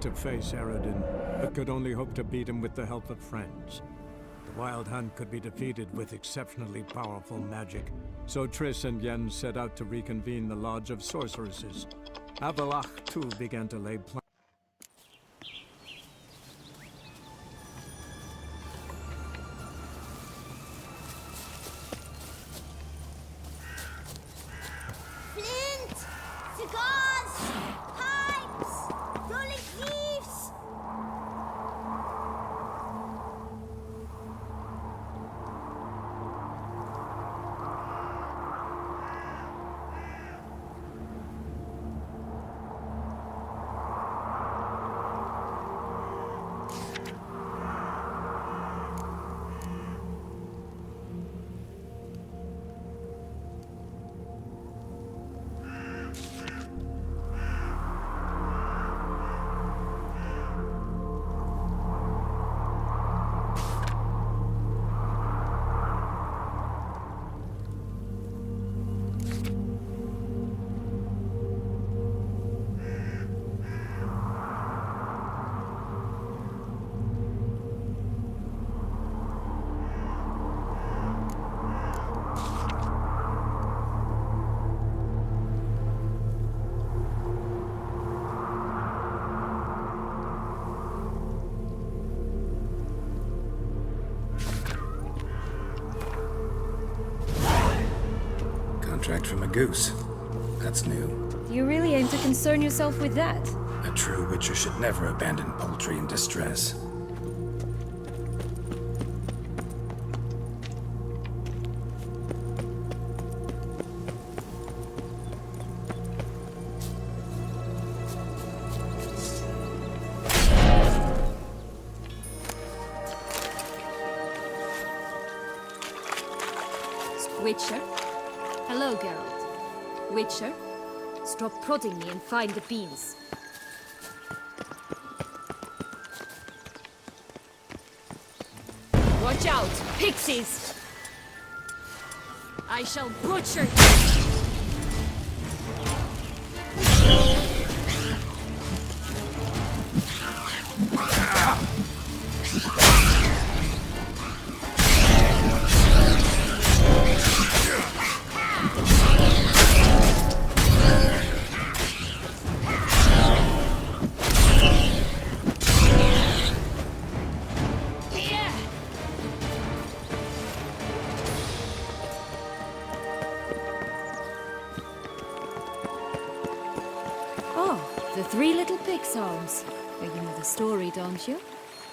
to face Eredin, but could only hope to beat him with the help of friends. The Wild Hunt could be defeated with exceptionally powerful magic, so Triss and Yen set out to reconvene the Lodge of Sorceresses. Avallac'h, too, began to lay plans. Flint! Cigars! Pipes! Rolling leaves! Contract from a goose. That's new. You really aim to concern yourself with that? A true witcher should never abandon poultry in distress. Witcher? Hello, Geralt. Witcher? Stop prodding me and find the beans. Watch out! Pixies! I shall butcher you! The Three Little Pig songs. You know the story, don't you?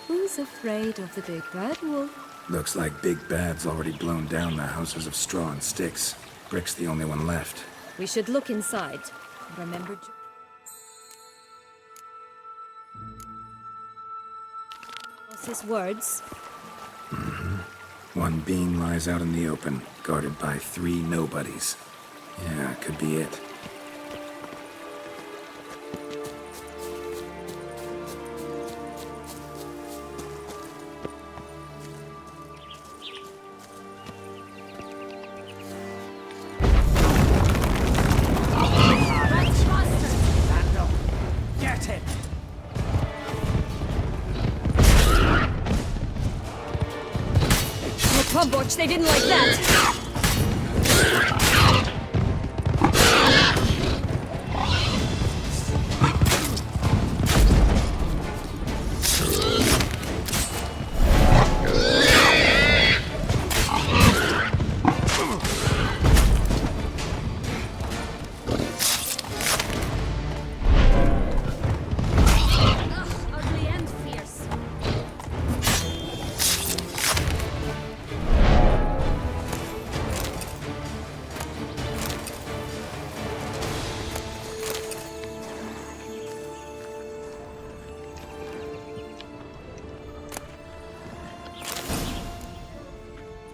Who's afraid of the big bad wolf? Looks like Big Bad's already blown down the houses of straw and sticks. Brick's the only one left. We should look inside. Remember... What's his words? One being lies out in the open, guarded by 3 nobodies. Yeah, could be it. Comboch, they didn't like that!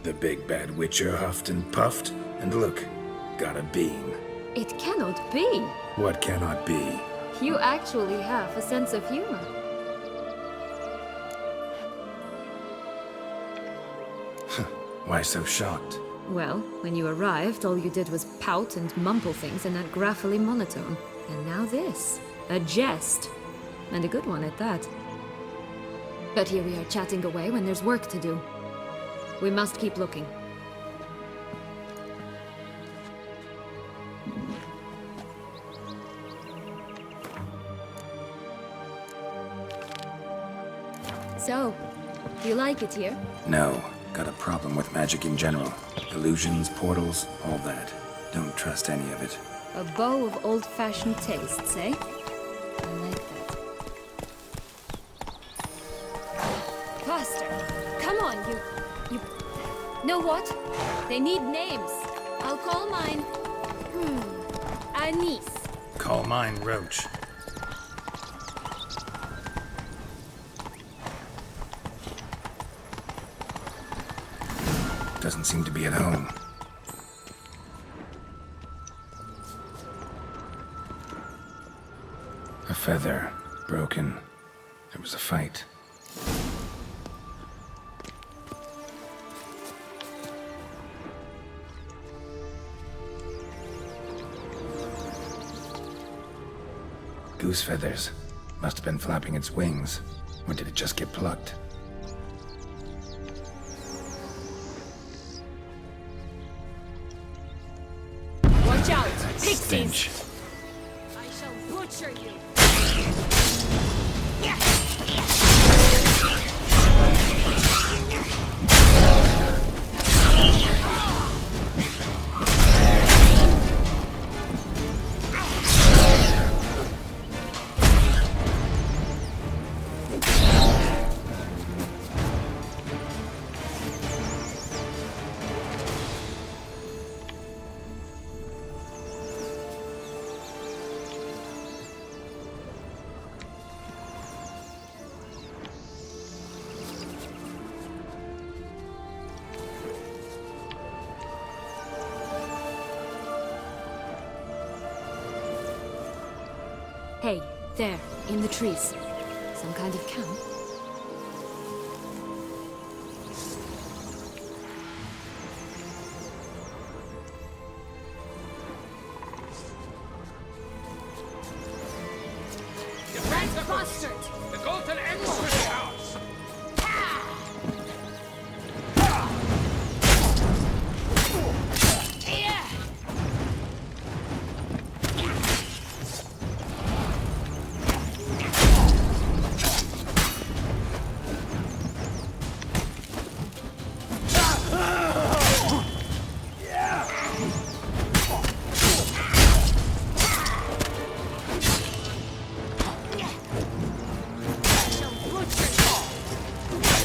The big bad witcher huffed and puffed, and look, got a bean. It cannot be. What cannot be? You actually have a sense of humor. Why so shocked? Well, when you arrived, all you did was pout and mumble things in that graphically monotone. And now this. A jest. and a good one at that. But here we are chatting away when there's work to do. We must keep looking. So, do you like it here? No, got a problem with magic in general. Illusions, portals, all that. Don't trust any of it. A bow of old-fashioned tastes, eh? I like that. Faster! Come on, you... Know what? They need names. I'll call mine... Anise. Call mine Roach. Doesn't seem to be at home. A feather. Broken. There was a fight. Goose feathers. Must have been flapping its wings. Or did it just get plucked? Watch out! Pixies! Stench. I shall butcher you! Hey, there, in the trees. Some kind of camp? Defend the bastard! The Golden Emissary House!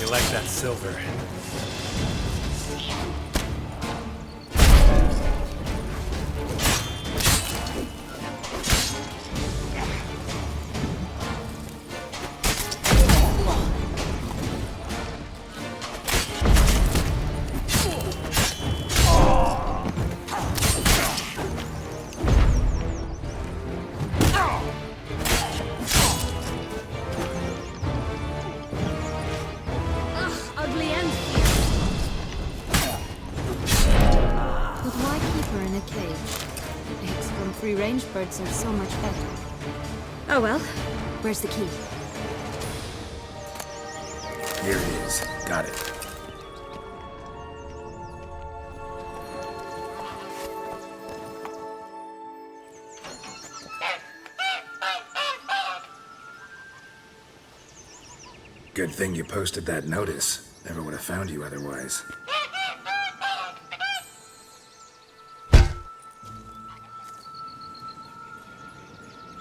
You like that silver? Ugly end. But why keep her in a cage? Eggs from free-range birds are so much better. Oh well, where's the key? Here it is. Got it. Good thing you posted that notice. Never would have found you otherwise.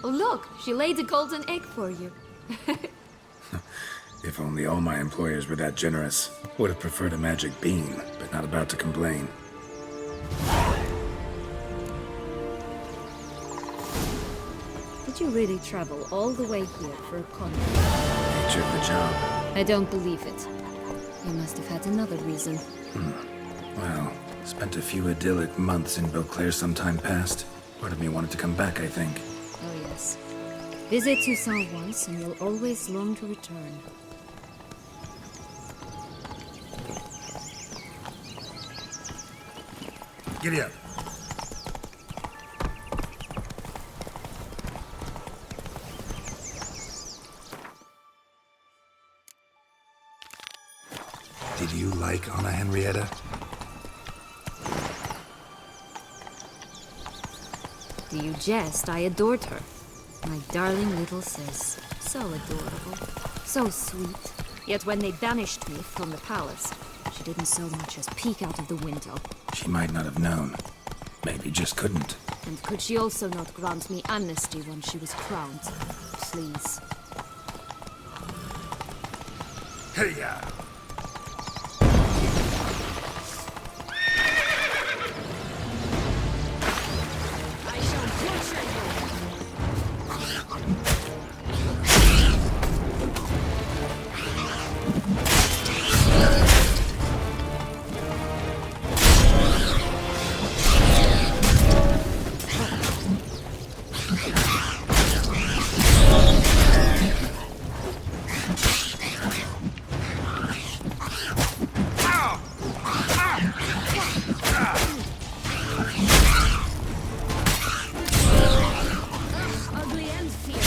Oh look, she laid a golden egg for you. If only all my employers were that generous. Would have preferred a magic bean, but not about to complain. Did you really travel all the way here for a contract? Nature of the job. I don't believe it. You must have had another reason. Well, spent a few idyllic months in Beauclair some time past. Part of me wanted to come back, I think. Oh yes. Visit Toussaint once and you'll always long to return. Giddy up. you like Anna Henrietta? Do you jest? I adored her. My darling little sis. So adorable. So sweet. Yet when they banished me from the palace, she didn't so much as peek out of the window. She might not have known. Maybe just couldn't. And could she also not grant me amnesty when she was crowned? Please. Hey-ya! I shall butcher you! Ugly and fierce.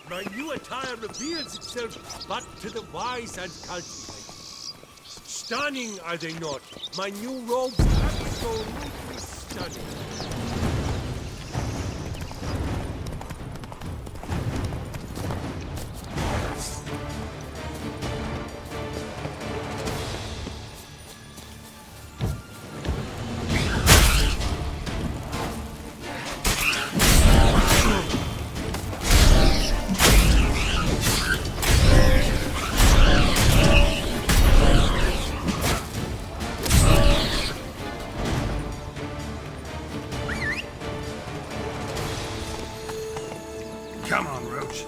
My new attire reveals itself but to the wise and cultivated. Stunning, are they not? My new robes absolutely stunning. Come on, Roach.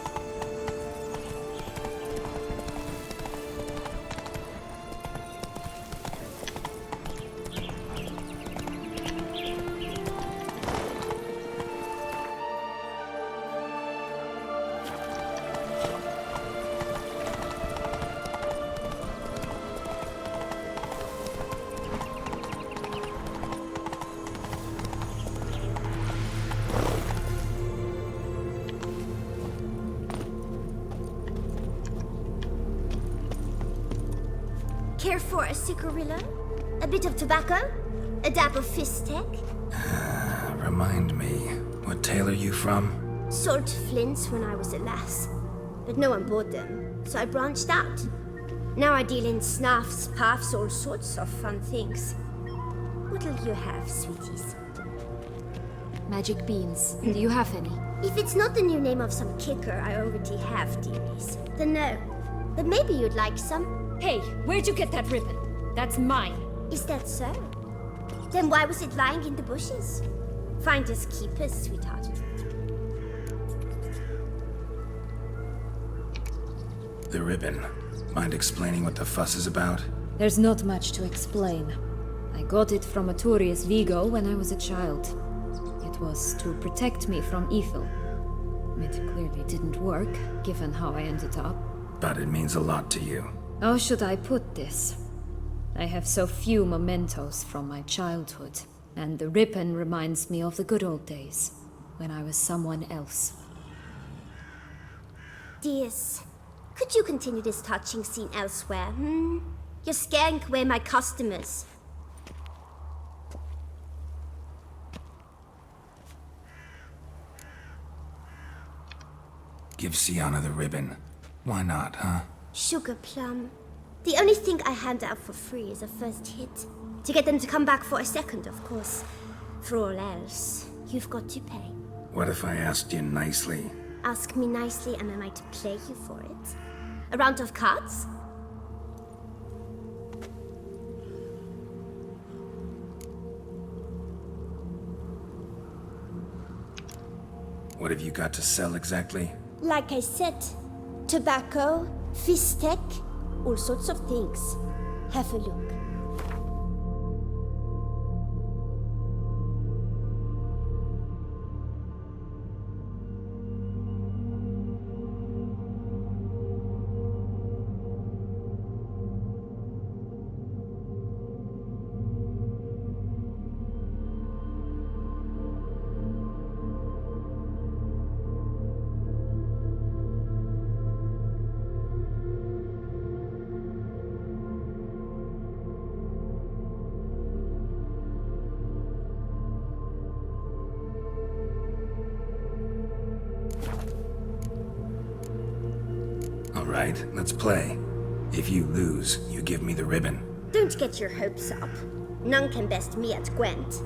Care for a cigarillo? A bit of tobacco? A dab of fistek? Remind me, what tale are you from? Sold flints when I was a lass. But no one bought them, so I branched out. Now I deal in snuffs, puffs, all sorts of fun things. What'll you have, sweeties? Magic beans. Do you have any? If it's not the new name of some kicker I already have, dearies, then no. But maybe you'd like some. Hey, where'd you get that ribbon? That's mine. Is that so? Then why was it lying in the bushes? Finders keepers, sweetheart. The ribbon. Mind explaining what the fuss is about? There's not much to explain. I got it from Arturius Vigo when I was a child. It was to protect me from evil. It clearly didn't work, given how I ended up. But it means a lot to you. How should I put this? I have so few mementos from my childhood, and the ribbon reminds me of the good old days, when I was someone else. Dears, could you continue this touching scene elsewhere, You're scaring away my customers. Give Sienna the ribbon. Why not, huh? Sugar plum. The only thing I hand out for free is a first hit. To get them to come back for a second, of course. For all else, you've got to pay. What if I asked you nicely? Ask me nicely and I might play you for it. A round of cards? What have you got to sell exactly? Like I said, tobacco, fistek, all sorts of things. Have a look. right, let's play. If you lose, you give me the ribbon. Don't get your hopes up. None can best me at Gwent.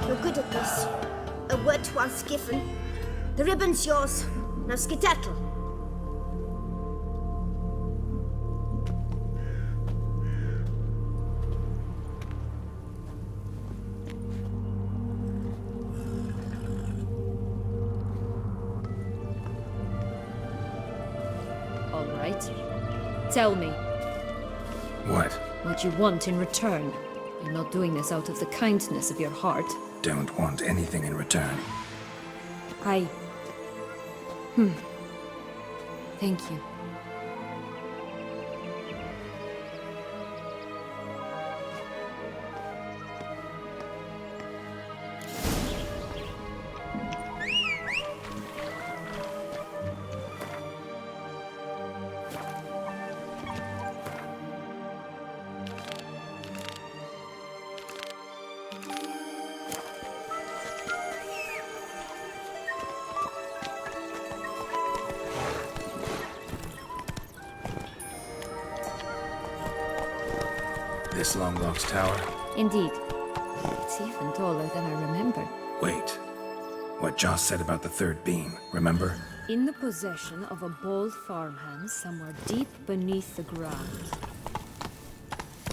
You're good at this. A word once given. The ribbon's yours. Now skedaddle. All right. Tell me. What? What you want in return. You're not doing this out of the kindness of your heart. Don't want anything in return. Thank you. This Longlock's tower? Indeed. It's even taller than I remember. Wait. What Joss said about the third beam, remember? In the possession of a bold farmhand somewhere deep beneath the ground.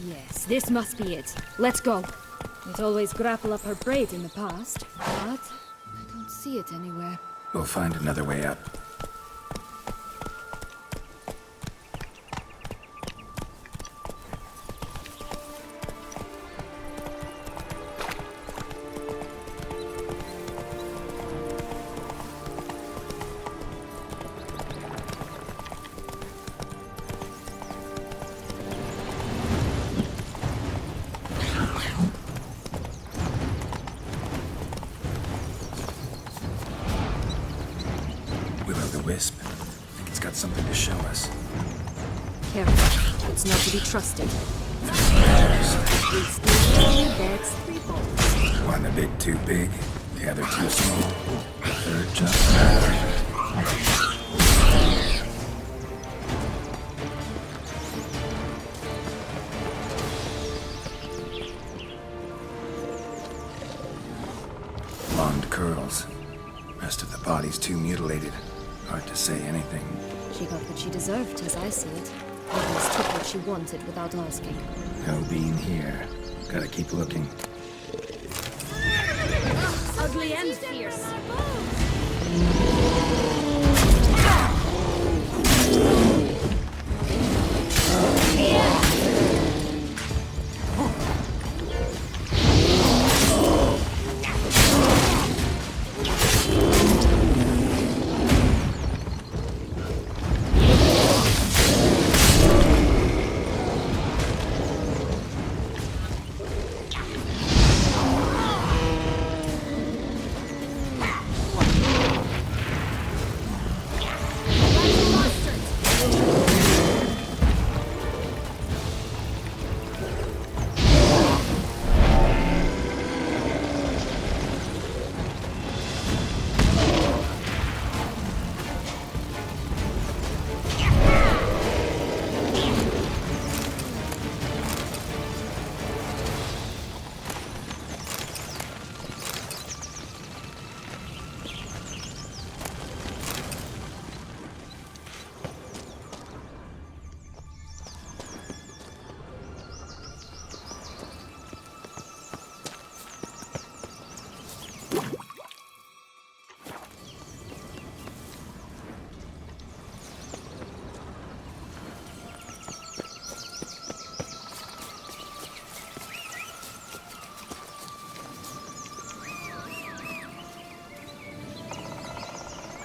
Yes, this must be it. Let's go. We'd always grapple up her braid in the past, but I don't see it anywhere. We'll find another way up. Wisp. I think it's got something to show us. Careful. It's not to be trusted. 3 steals, 3 bags, 3 balls. One a bit too big, the other too small. The third just right. Blonde curls. Rest of the body's too mutilated. Hard to say anything. She got what she deserved, as I see it. Always took what she wanted without asking. No being here. Gotta keep looking. Ugly and fierce.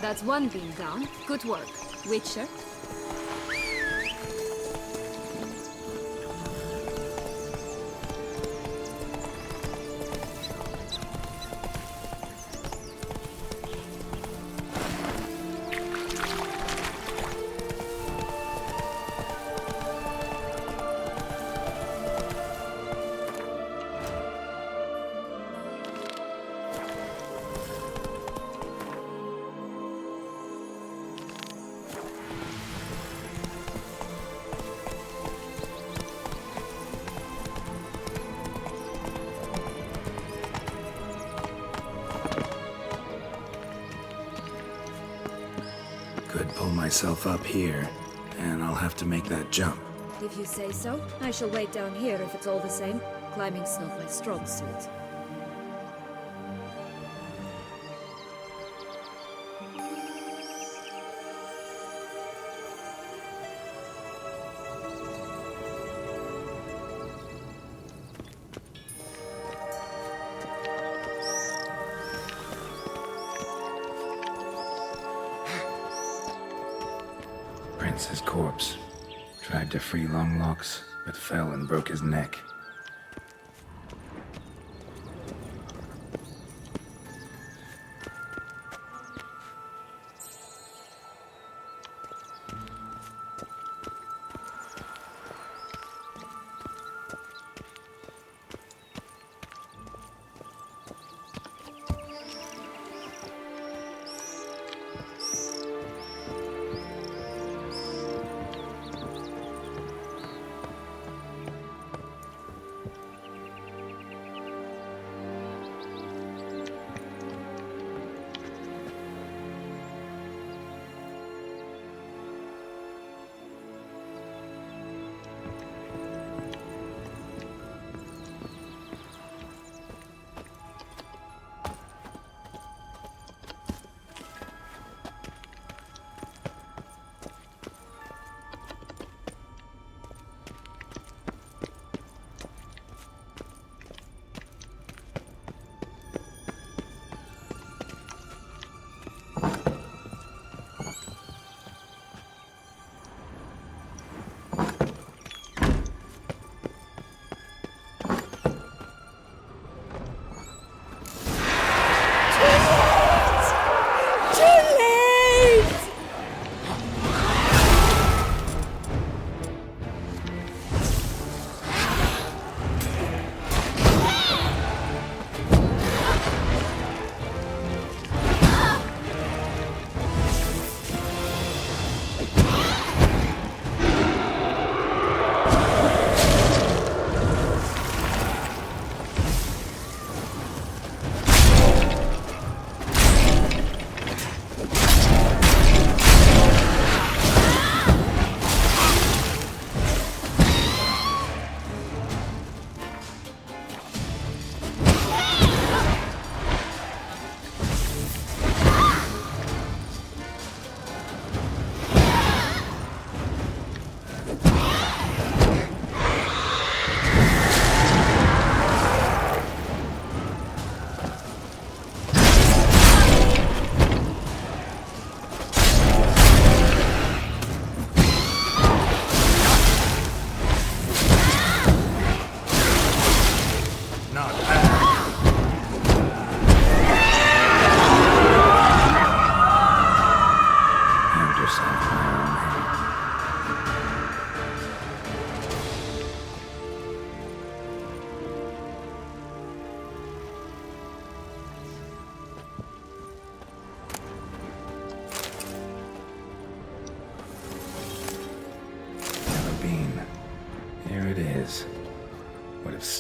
That's one beam down. Good work. Witcher. Could pull myself up here, and I'll have to make that jump. If you say so, I shall wait down here if it's all the same. Climbing snow's my strong suit. Prince's corpse. Tried to free Longlocks, but fell and broke his neck.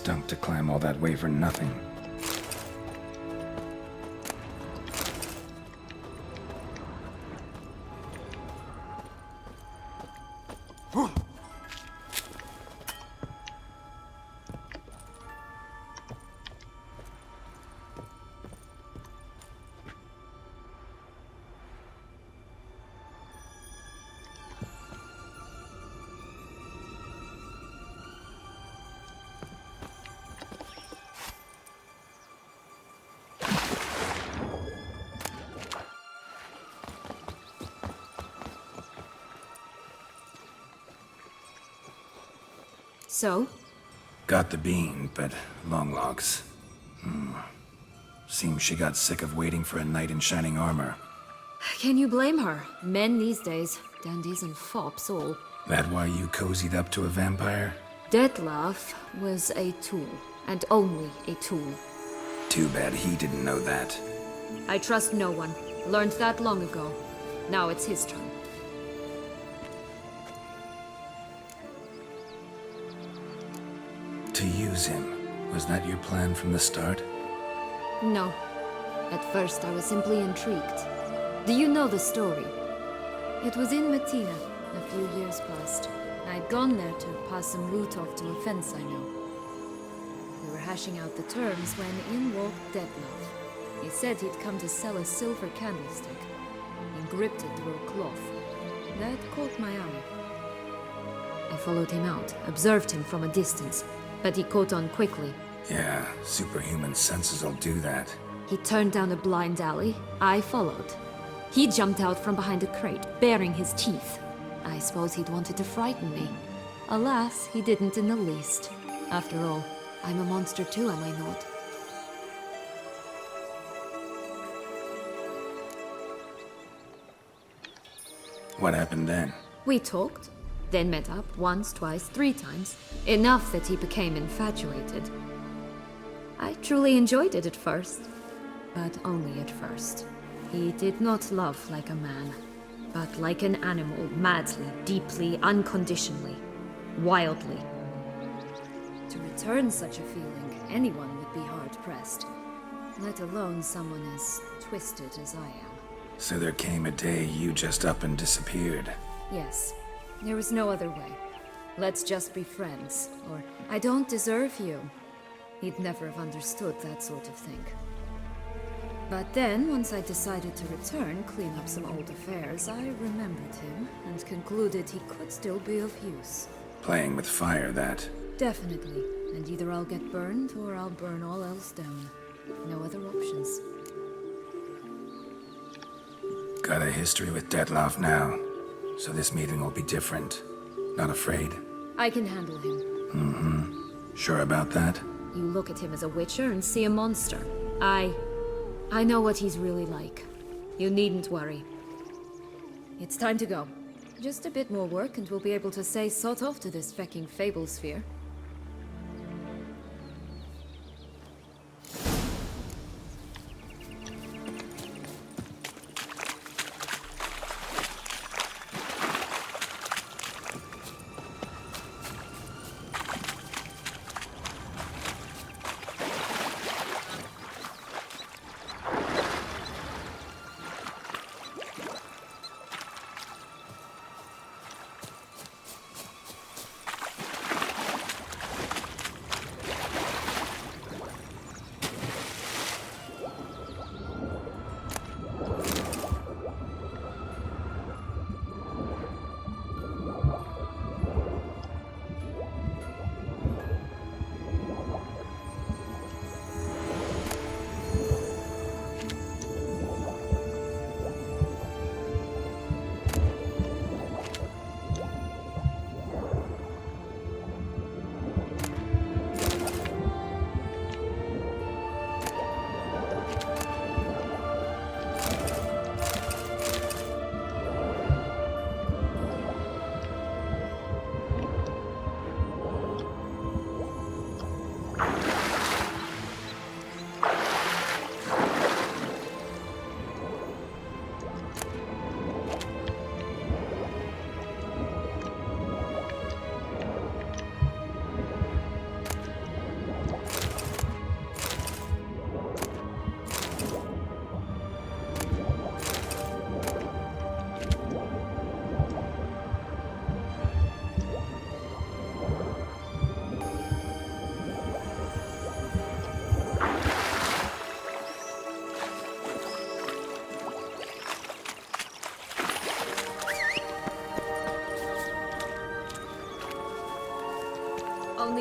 stunk to climb all that way for nothing. So? Got the bean, but long logs. Seems she got sick of waiting for a knight in shining armor. Can you blame her? Men these days, dandies and fops all. That why you cozied up to a vampire? Dettlaff was a tool, and only a tool. Too bad he didn't know that. I trust no one. Learned that long ago. Now it's his turn. To use him. Was that your plan from the start? No. At first, I was simply intrigued. Do you know the story? It was in Matina, a few years past. I'd gone there to pass some loot off to a fence I know. We were hashing out the terms when in walked Dettlaff. He said he'd come to sell a silver candlestick. He gripped it through a cloth. That caught my eye. I followed him out, observed him from a distance, but he caught on quickly. Yeah, superhuman senses will do that. He turned down a blind alley. I followed. He jumped out from behind a crate, baring his teeth. I suppose he'd wanted to frighten me. Alas, he didn't in the least. After all, I'm a monster too, am I not? What happened then? We talked, then met up once, twice, 3 times. Enough that he became infatuated. I truly enjoyed it at first, but only at first. He did not love like a man, but like an animal, madly, deeply, unconditionally, wildly. To return such a feeling, anyone would be hard-pressed, let alone someone as twisted as I am. So there came a day you just up and disappeared. Yes, there was no other way. Let's just be friends, or I don't deserve you. He'd never have understood that sort of thing. But then, once I decided to return, clean up some old affairs, I remembered him and concluded he could still be of use. Playing with fire, that. Definitely. And either I'll get burned or I'll burn all else down. No other options. Got a history with Dettlaff now, so this meeting will be different. Not afraid? I can handle him. Sure about that? You look at him as a witcher and see a monster. I know what he's really like. You needn't worry. It's time to go. Just a bit more work and we'll be able to say sod off to this fecking fable sphere.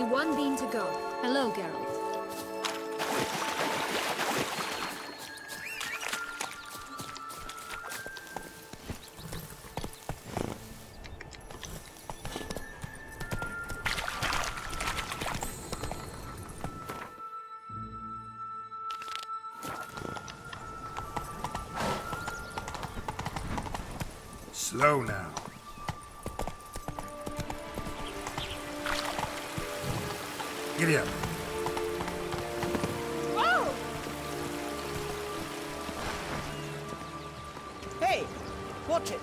Only one bean to go. Hello, Geralt. Slow now. Giddy up. Hey, watch it.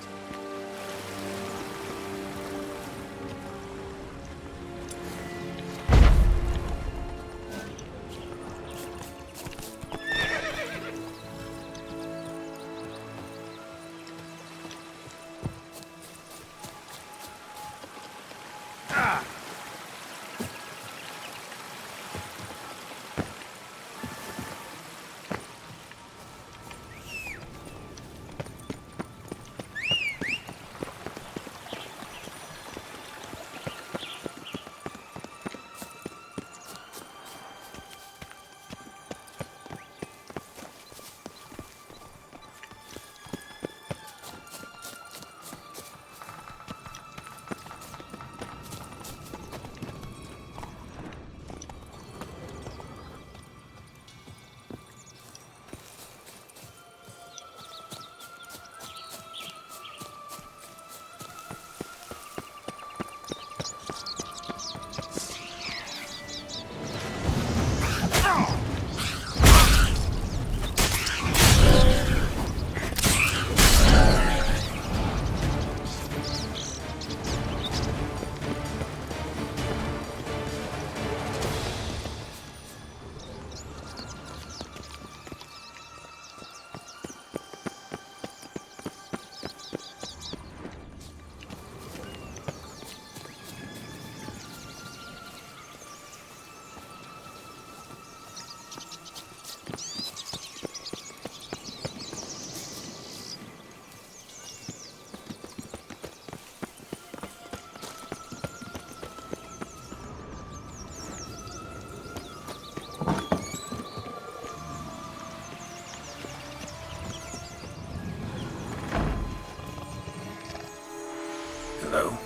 Hello?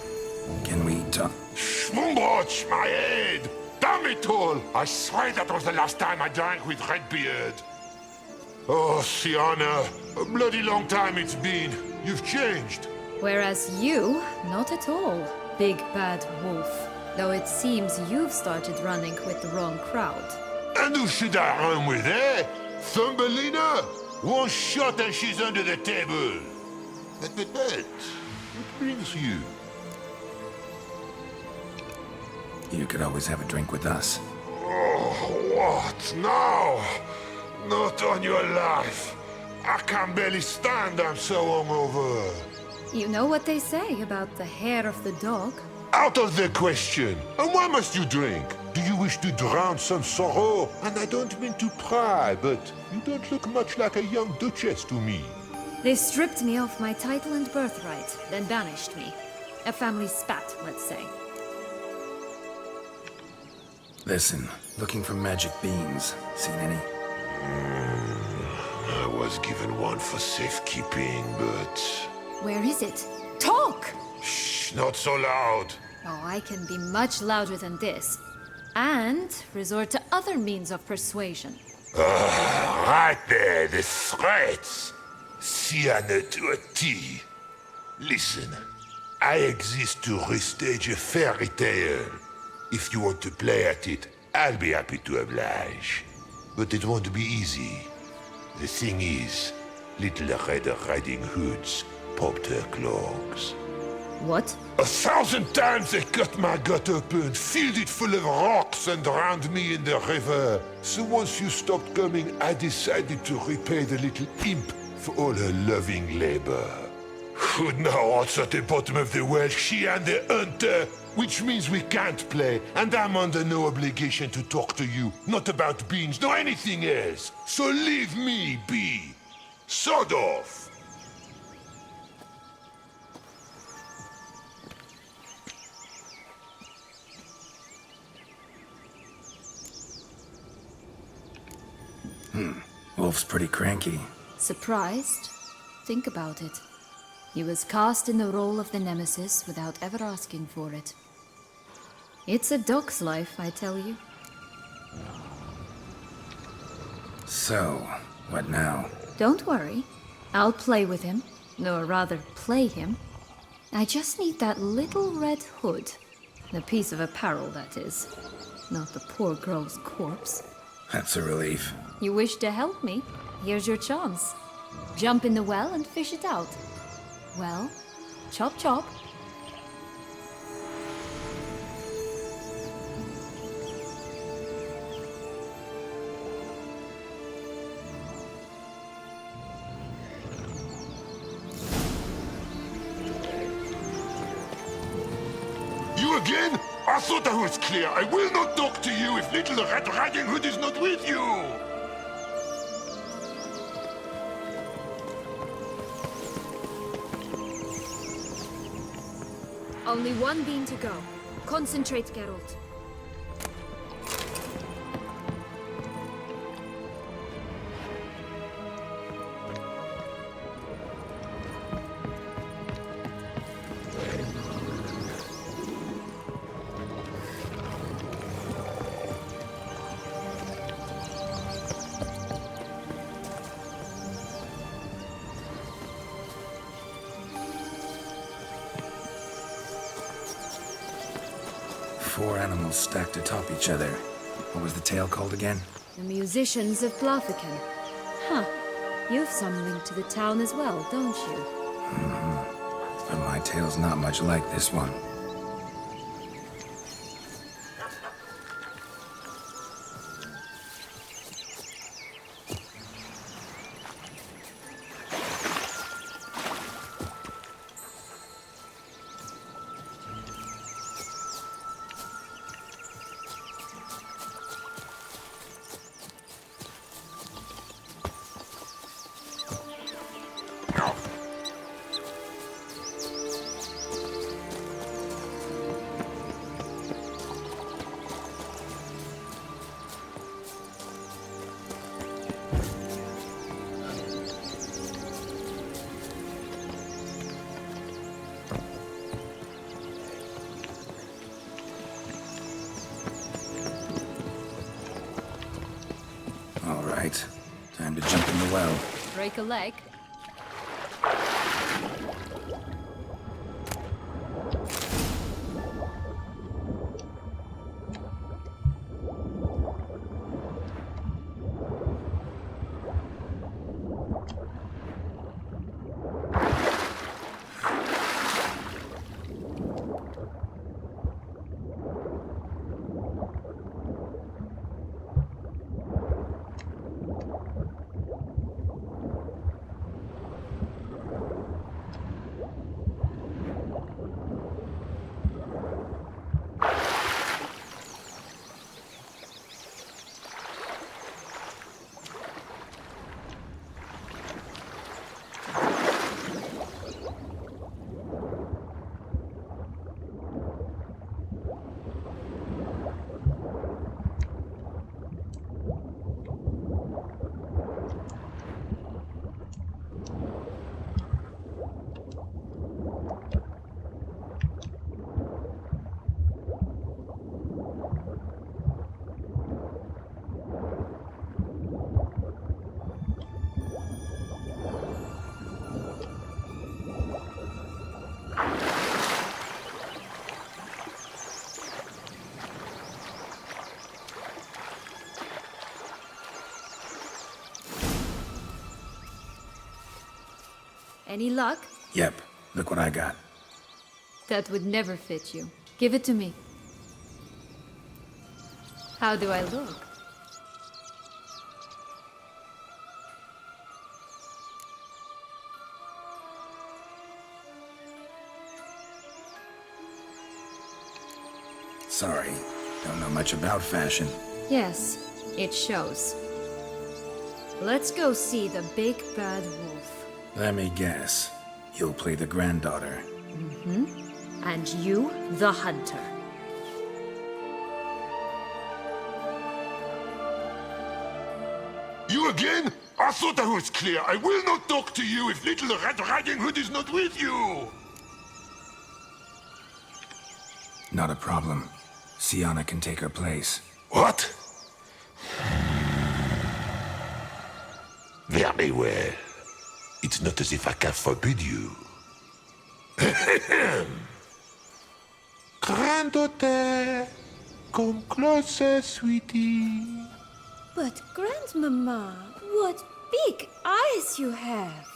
Can we talk? Schmumboch, my head! Damn it all! I swear that was the last time I drank with Redbeard. Oh, Sienna, a bloody long time it's been. You've changed. Whereas you, not at all, big bad wolf. Though it seems you've started running with the wrong crowd. And who should I run with, eh? Thumbelina? One shot and she's under the table. But, what brings you? You could always have a drink with us. Oh, what now? Not on your life. I can barely stand, I'm so hungover. You know what they say about the hair of the dog? Out of the question. And why must you drink? Do you wish to drown some sorrow? And I don't mean to pry, but you don't look much like a young duchess to me. They stripped me of my title and birthright, then banished me. A family spat, let's say. Listen, looking for magic beans. Seen any? I was given one for safekeeping, but... Where is it? Talk! Shh, not so loud. Oh, I can be much louder than this. And resort to other means of persuasion. Right there, the threats. Sienna to a T. Listen, I exist to restage a fairy tale. If you want to play at it, I'll be happy to oblige. But it won't be easy. The thing is, Little Red Riding Hoods popped her clogs. What? 1,000 times they cut my gut open, filled it full of rocks and drowned me in the river. So once you stopped coming, I decided to repay the little imp for all her loving labor. Who now what's at the bottom of the well? She and the hunter, which means we can't play, and I'm under no obligation to talk to you, not about beans, nor anything else. So leave me be. Sod off. Wolf's pretty cranky. Surprised? Think about it. He was cast in the role of the Nemesis without ever asking for it. It's a dog's life, I tell you. So, what now? Don't worry. I'll play with him. Or rather, play him. I just need that little red hood. The piece of apparel, that is. Not the poor girl's corpse. That's a relief. You wish to help me? Here's your chance. Jump in the well and fish it out. Well, chop chop. You again? I thought I was clear. I will not talk to you if little Red Riding Hood is not with you! Only one beam to go. Concentrate, Geralt. Four animals stacked atop each other. What was the tale called again? The musicians of Blaviken. Huh. You've some link to the town as well, don't you? But my tale's not much like this one. All right. Time to jump in the well. Break a leg? Any luck? Yep. Look what I got. That would never fit you. Give it to me. How do I look? Sorry. Don't know much about fashion. Yes, it shows. Let's go see the big bad wolf. Let me guess. You'll play the granddaughter. And you, the hunter. You again? I thought I was clear. I will not talk to you if little Red Riding Hood is not with you! Not a problem. Sienna can take her place. What? Very well. It's not as if I can forbid you. Granddaughter, come closer, sweetie. But Grandmama, what big eyes you have!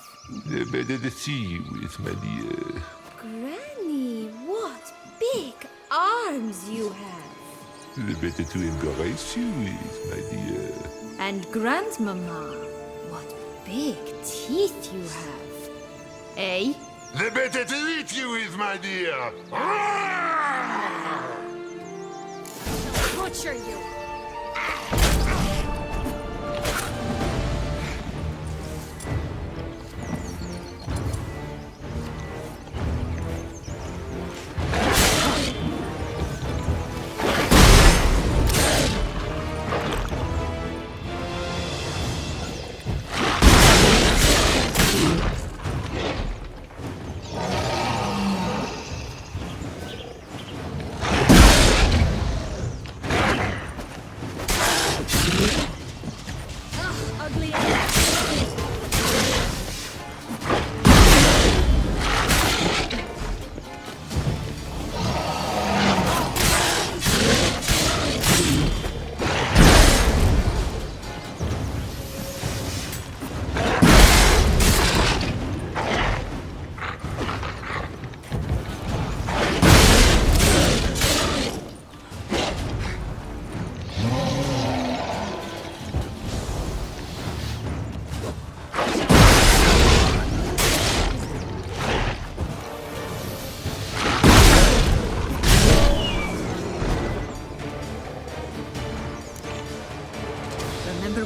The better to see you with, my dear. Granny, what big arms you have! The better to embrace you with, my dear. And Grandmama, what big teeth you have. Eh? The better to eat you with, my dear. Butcher you!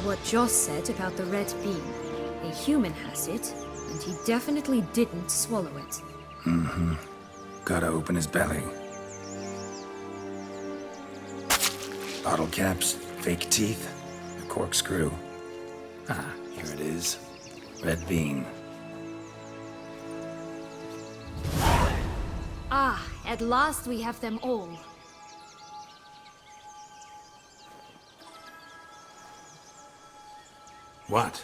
What Joss said about the red bean. A human has it, and he definitely didn't swallow it. Mm-hmm. Gotta open his belly. Bottle caps, fake teeth, a corkscrew. Ah, here it is. Red bean. Ah, at last we have them all. What?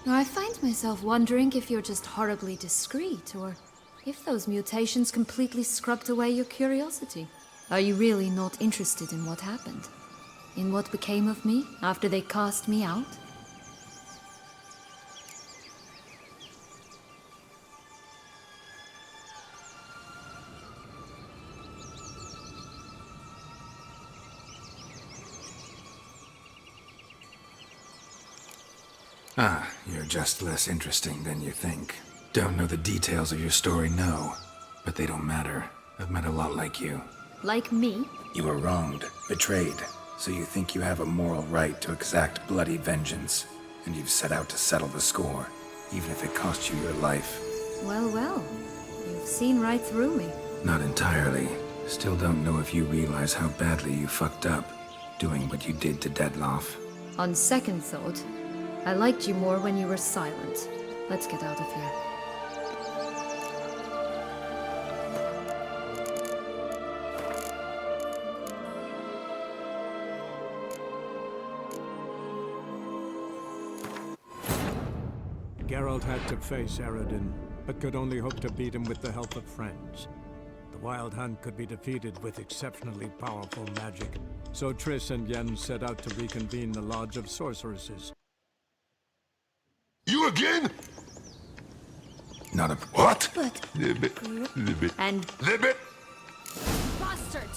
I find myself wondering if you're just horribly discreet, or if those mutations completely scrubbed away your curiosity. Are you really not interested in what happened? In what became of me after they cast me out? Ah, you're just less interesting than you think. Don't know the details of your story, no. But they don't matter. I've met a lot like you. Like me? You were wronged, betrayed, so you think you have a moral right to exact bloody vengeance. And you've set out to settle the score, even if it cost you your life. Well, well. You've seen right through me. Not entirely. Still don't know if you realize how badly you fucked up, doing what you did to Dettlaff. On second thought, I liked you more when you were silent. Let's get out of here. Geralt had to face Eredin, but could only hope to beat him with the help of friends. The Wild Hunt could be defeated with exceptionally powerful magic, so Triss and Yen set out to reconvene the Lodge of Sorceresses. You again? Not a... What? But... And... Bastard!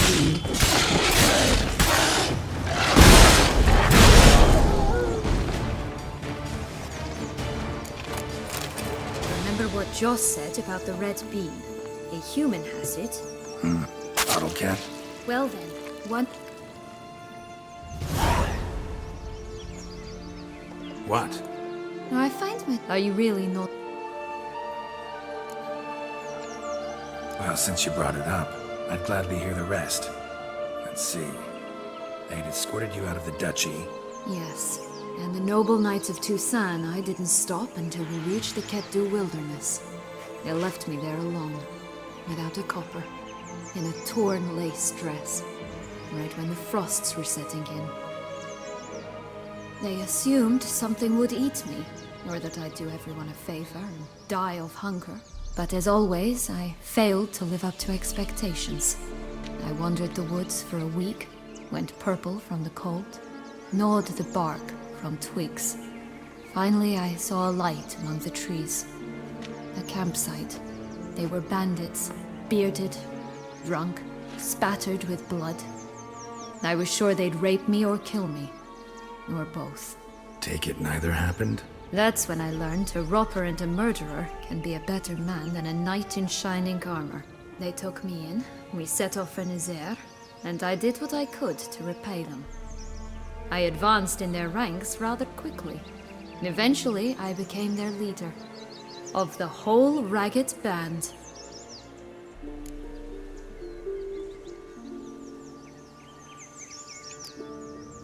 Remember what Joss said about the red beam? A human has it. Bottle cap? Well then, one... What? I find my... Are you really not... Well, since you brought it up, I'd gladly hear the rest. Let's see. They'd escorted you out of the duchy. Yes. And the noble knights of Toussaint, I didn't stop until we reached the Ketdu wilderness. They left me there alone, without a copper, in a torn lace dress, right when the frosts were setting in. They assumed something would eat me, or that I'd do everyone a favor and die of hunger. But as always, I failed to live up to expectations. I wandered the woods for a week, went purple from the cold, gnawed the bark from twigs. Finally, I saw a light among the trees. A campsite. They were bandits, bearded, drunk, spattered with blood. I was sure they'd rape me or kill me. Or both. Take it neither happened? That's when I learned a robber and a murderer can be a better man than a knight in shining armor. They took me in, we set off for Nazaire, and I did what I could to repay them. I advanced in their ranks rather quickly. Eventually, I became their leader. Of the whole ragged band.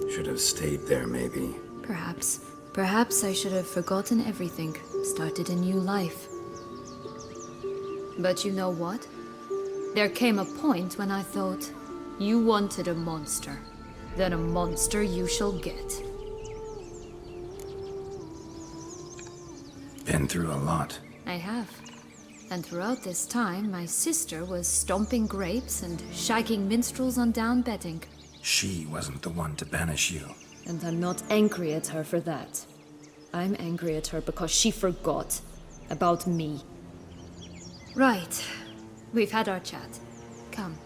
Should have stayed there, maybe. Perhaps. Perhaps I should have forgotten everything, started a new life. But you know what? There came a point when I thought, you wanted a monster. Then a monster you shall get. Been through a lot. I have. And throughout this time, my sister was stomping grapes and shagging minstrels on down bedding. She wasn't the one to banish you. And I'm not angry at her for that. I'm angry at her because she forgot about me. Right. We've had our chat. Come.